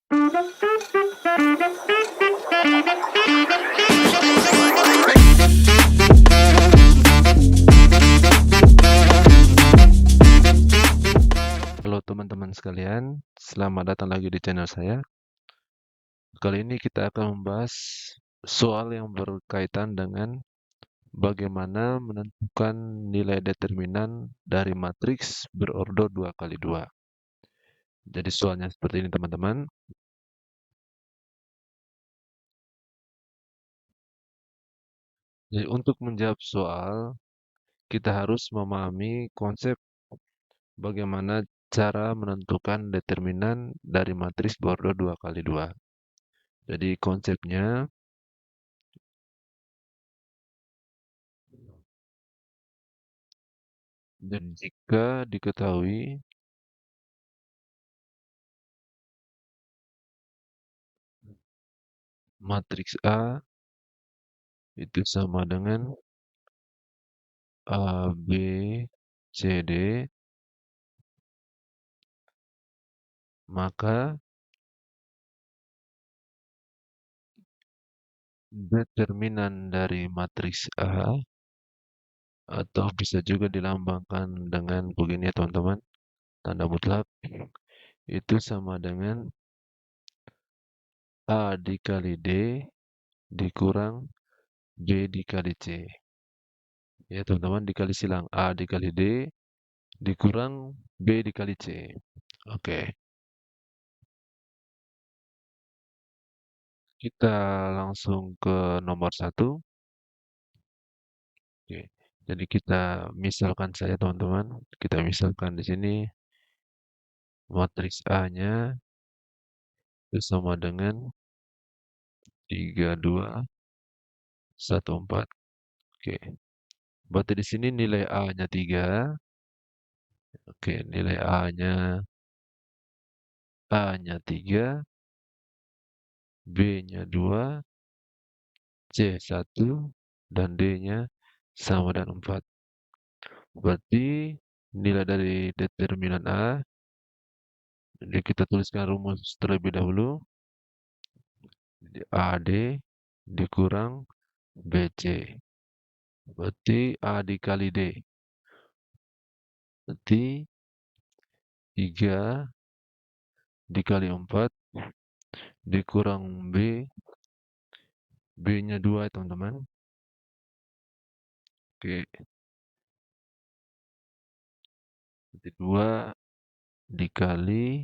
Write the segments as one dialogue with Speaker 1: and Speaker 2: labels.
Speaker 1: Halo teman-teman sekalian, selamat datang lagi di channel saya. Kali ini kita akan membahas soal yang berkaitan dengan bagaimana menentukan nilai determinan dari matriks berordo 2 kali 2. Jadi soalnya seperti ini teman-teman. Jadi untuk menjawab soal, kita harus memahami konsep bagaimana cara menentukan determinan dari matriks berordo 2 kali 2. Jadi konsepnya, dan jika diketahui matriks A itu sama dengan A, B, C, D, maka determinan dari matriks A atau bisa juga dilambangkan dengan begini ya teman-teman, tanda mutlak itu sama dengan A dikali D dikurang B dikali C. Ya teman-teman, dikali silang A dikali D dikurang B dikali C. Oke, kita langsung ke nomor satu. Oke, jadi kita misalkan saja teman-teman, kita misalkan di sini matriks A-nya itu sama dengan 3, 2, 1, 4. Oke, berarti di sini nilai A-nya 3. Oke, nilai A-nya 3, B-nya 2, C 1, dan D-nya sama dengan 4. Berarti nilai dari determinan A, jadi kita tuliskan rumus terlebih dahulu. Jadi AD dikurang BC. Berarti A dikali D. Berarti 3 dikali 4 dikurang B. B-nya 2 ya teman-teman. Oke, berarti 2 dikali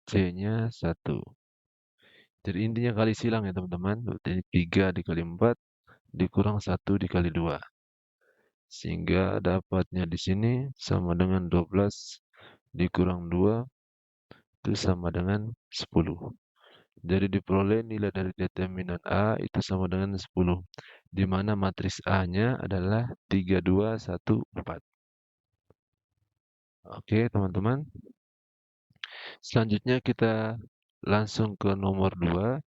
Speaker 1: C-nya 1. Jadi intinya kali silang ya teman-teman. Berarti 3 dikali 4 dikurang 1 dikali 2. Sehingga dapatnya di sini sama dengan 12 dikurang 2 itu sama dengan 10. Jadi diperoleh nilai dari determinan A itu sama dengan 10. Di mana matriks A-nya adalah 3, 2, 1, 4. Oke teman-teman. Selanjutnya kita langsung ke nomor 2.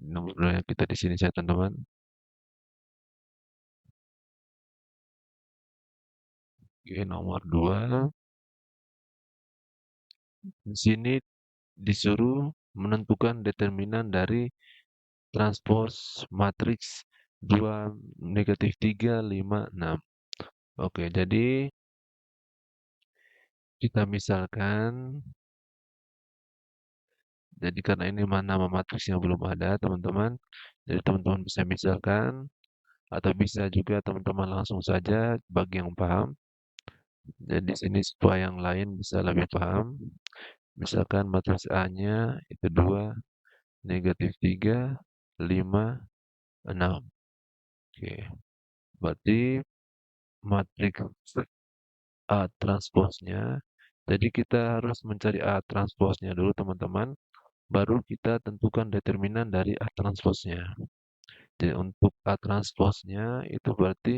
Speaker 1: Nomor 2 yang kita di sini saya teman-teman. Oke, nomor 2. Di sini disuruh menentukan determinan dari transpos matriks 2, negatif 3, 5, 6. Oke, jadi kita misalkan, jadi karena ini nama matriksnya belum ada teman-teman, jadi teman-teman bisa misalkan, atau bisa juga teman-teman langsung saja bagi yang paham. Jadi sini supaya yang lain bisa lebih paham. Misalkan matriks A-nya itu 2, negatif 3, 5, 6. Oke, berarti matriks A transposnya. Jadi kita harus mencari A transposnya dulu teman-teman. Baru kita tentukan determinan dari A transposnya. Jadi untuk A transposnya itu berarti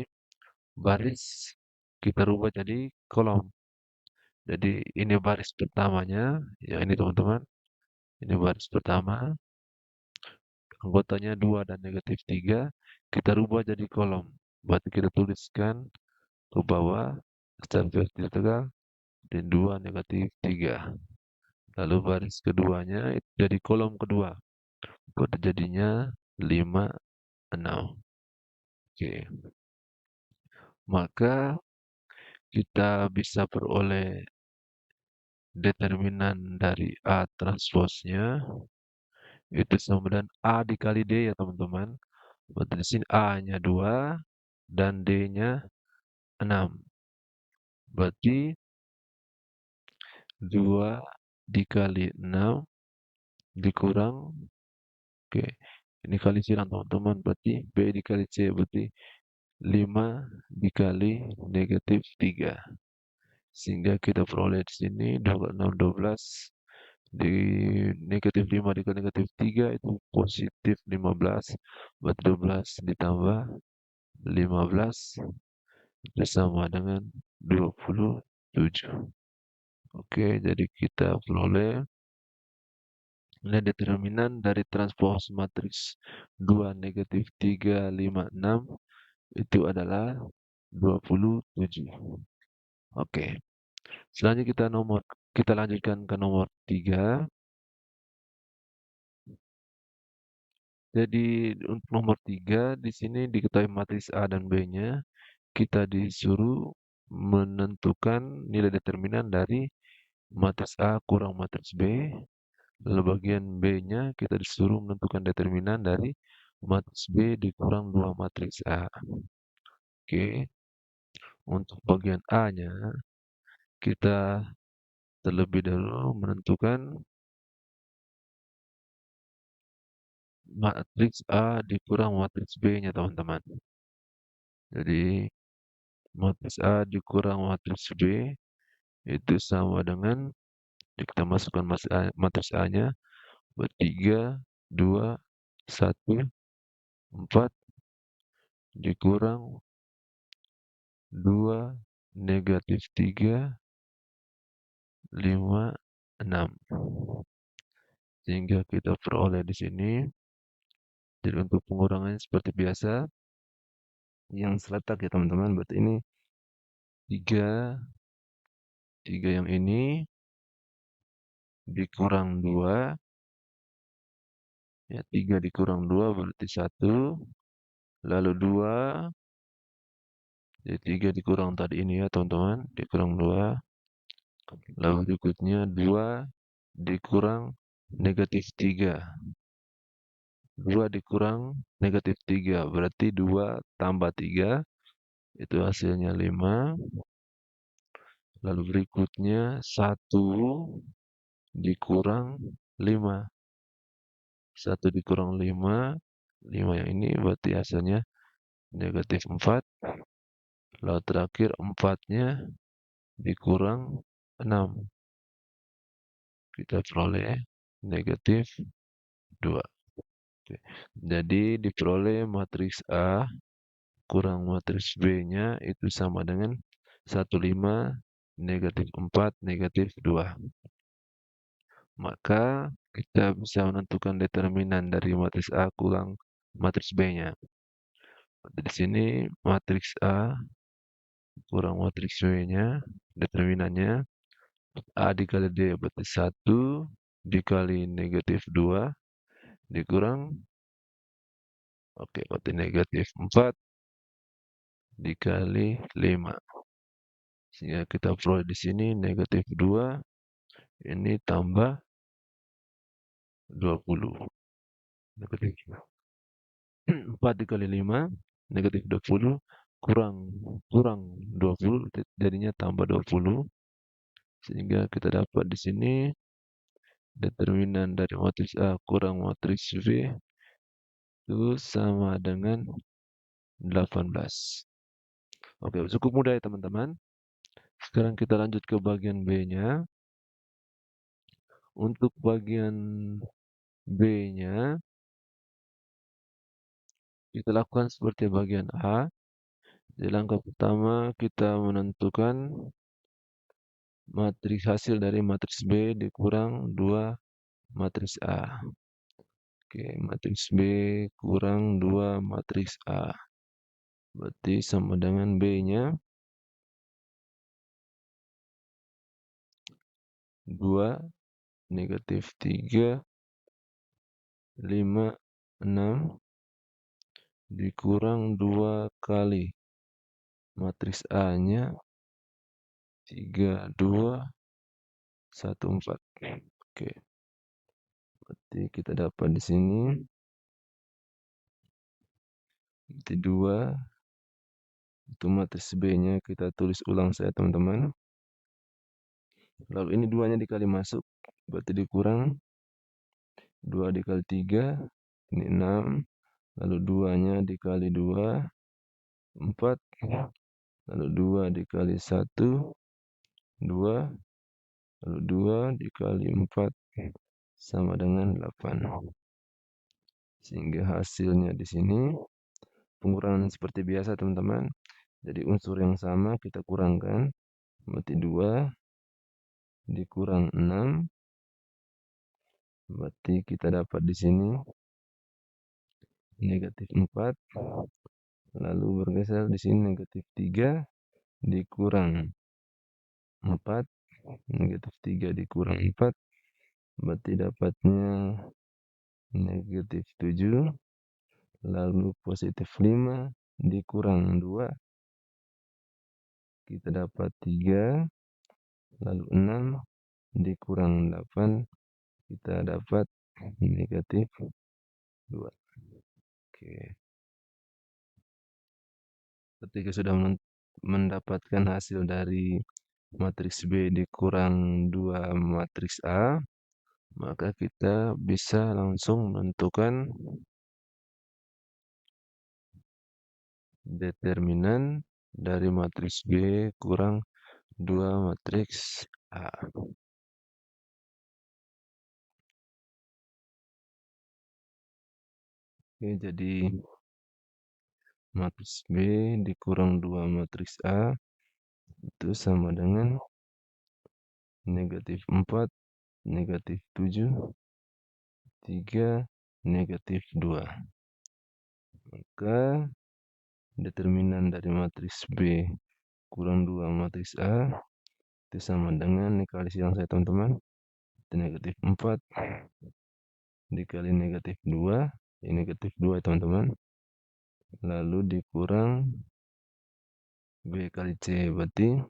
Speaker 1: baris kita rubah jadi kolom. Jadi ini baris pertamanya, ya ini teman-teman. Ini baris pertama, anggotanya 2 dan negatif 3. Kita rubah jadi kolom. Berarti kita tuliskan ke bawah secara vertikal dan 2 negatif 3. Lalu baris keduanya itu jadi kolom kedua. Pada jadinya 5, 6. Oke. Maka kita bisa peroleh determinan dari A transposnya itu sama dengan A dikali D ya teman-teman. Berarti di sini A-nya 2 dan D-nya 6. Berarti 2 dikali 6 dikurang, oke, ini kali silang teman-teman, berarti B dikali C, berarti 5 dikali negatif 3. Sehingga kita peroleh di sini 6, 12 di negatif 5 dikali negatif 3 itu positif 15. Berarti 12 ditambah 15 itu sama dengan 27. Oke, jadi kita peroleh nilai determinan dari transpos matriks 2 negatif 3 5 6 itu adalah 27. Oke. Selanjutnya kita lanjutkan ke nomor 3. Jadi untuk nomor 3 di sini diketahui matriks A dan B-nya, kita disuruh menentukan nilai determinan dari matriks A kurang matriks B. Lalu bagian B-nya kita disuruh menentukan determinan dari matriks B dikurang 2 matriks A. Oke, untuk bagian A-nya kita terlebih dahulu menentukan matriks A dikurang matriks B-nya teman-teman. Jadi matriks A dikurang matriks B itu sama dengan kita masukkan matriks A-nya 3, 2, 1, 4 dikurang 2 negatif 3, 5, 6. Sehingga kita peroleh di sini. Jadi untuk pengurangannya seperti biasa yang seletak ya teman-teman. Berarti ini 3 yang ini dikurang 2, ya 3 dikurang 2 berarti 1, lalu 2, jadi 3 dikurang tadi ini ya teman-teman, dikurang 2, lalu berikutnya 2 dikurang negatif 3, 2 dikurang negatif 3 berarti 2 tambah 3 itu hasilnya 5, lalu berikutnya 1 dikurang 5, 1 dikurang 5, 5 yang ini berarti hasilnya negatif 4, lalu terakhir 4-nya dikurang 6, kita peroleh negatif 2. Oke. Jadi diperoleh matriks A kurang matriks B-nya itu sama dengan 15, negatif 4, negatif 2. Maka kita bisa menentukan determinan dari matriks A kurang matriks B-nya. Di sini matriks A kurang matriks B-nya, determinannya A dikali D berarti 1 dikali negatif 2 dikurang, oke, berarti negatif 4 dikali 5. Sehingga kita peroleh di sini negatif 2 ini tambah 20. Negatif 4 dikali 5 negatif 20 kurang kurang 20 jadinya tambah 20. Sehingga kita dapat di sini determinan dari matriks A kurang matriks B itu sama dengan 18. Oke, cukup mudah ya teman-teman. Sekarang kita lanjut ke bagian B-nya. Untuk bagian B-nya, kita lakukan seperti bagian A. Di langkah pertama, kita menentukan matriks hasil dari matriks B dikurang 2 matriks A. Oke, matriks B kurang 2 matriks A. Berarti sama dengan B-nya 2 negatif 3, 5, 6 dikurang 2 kali matriks A-nya 3, 2, 1, 4. Oke, berarti kita dapat di sini berarti 2 itu matriks B-nya kita tulis ulang saja teman-teman. Lalu ini 2-nya dikali masuk, berarti dikurang 2 dikali 3, ini 6. Lalu 2-nya dikali 2, 4. Lalu 2 dikali 1, 2. Lalu 2 dikali 4 sama dengan 8. Sehingga hasilnya di sini pengurangan seperti biasa teman-teman. Jadi unsur yang sama kita kurangkan, berarti 2 dikurang 6, berarti kita dapat di sini negatif 4. Lalu bergeser di sini negatif 3 dikurang 4, negatif 3 dikurang 4, berarti dapatnya negatif 7. Lalu positif 5 dikurang 2, kita dapat 3. Lalu 6 dikurang 8, kita dapat negatif 2. Oke. Ketika sudah mendapatkan hasil dari matriks B dikurang 2 matriks A, maka kita bisa langsung menentukan determinan dari matriks B kurang 2 matriks A. Oke, jadi matriks B dikurang 2 matriks A itu sama dengan negatif 4, negatif 7, 3, negatif 2. Maka determinan dari matriks B kurang 2 matriks A itu sama dengan, ini kali silang saya teman-teman, negatif 4 dikali negatif 2, ini negatif 2 teman-teman, lalu dikurang B kali C, berarti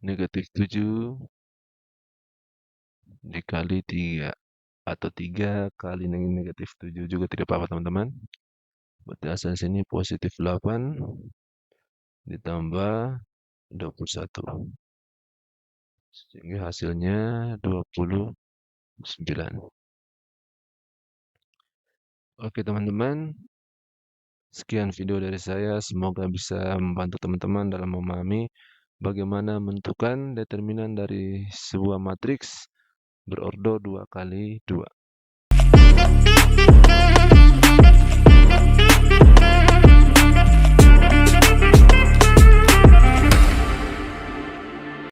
Speaker 1: negatif 7 dikali 3 atau 3 kali negatif 7 juga tidak apa-apa teman-teman. Berarti hasil sini positif 8 ditambah 21. Sehingga hasilnya 29. Oke teman-teman, sekian video dari saya. Semoga bisa membantu teman-teman dalam memahami bagaimana menentukan determinan dari sebuah matriks berordo 2 kali 2.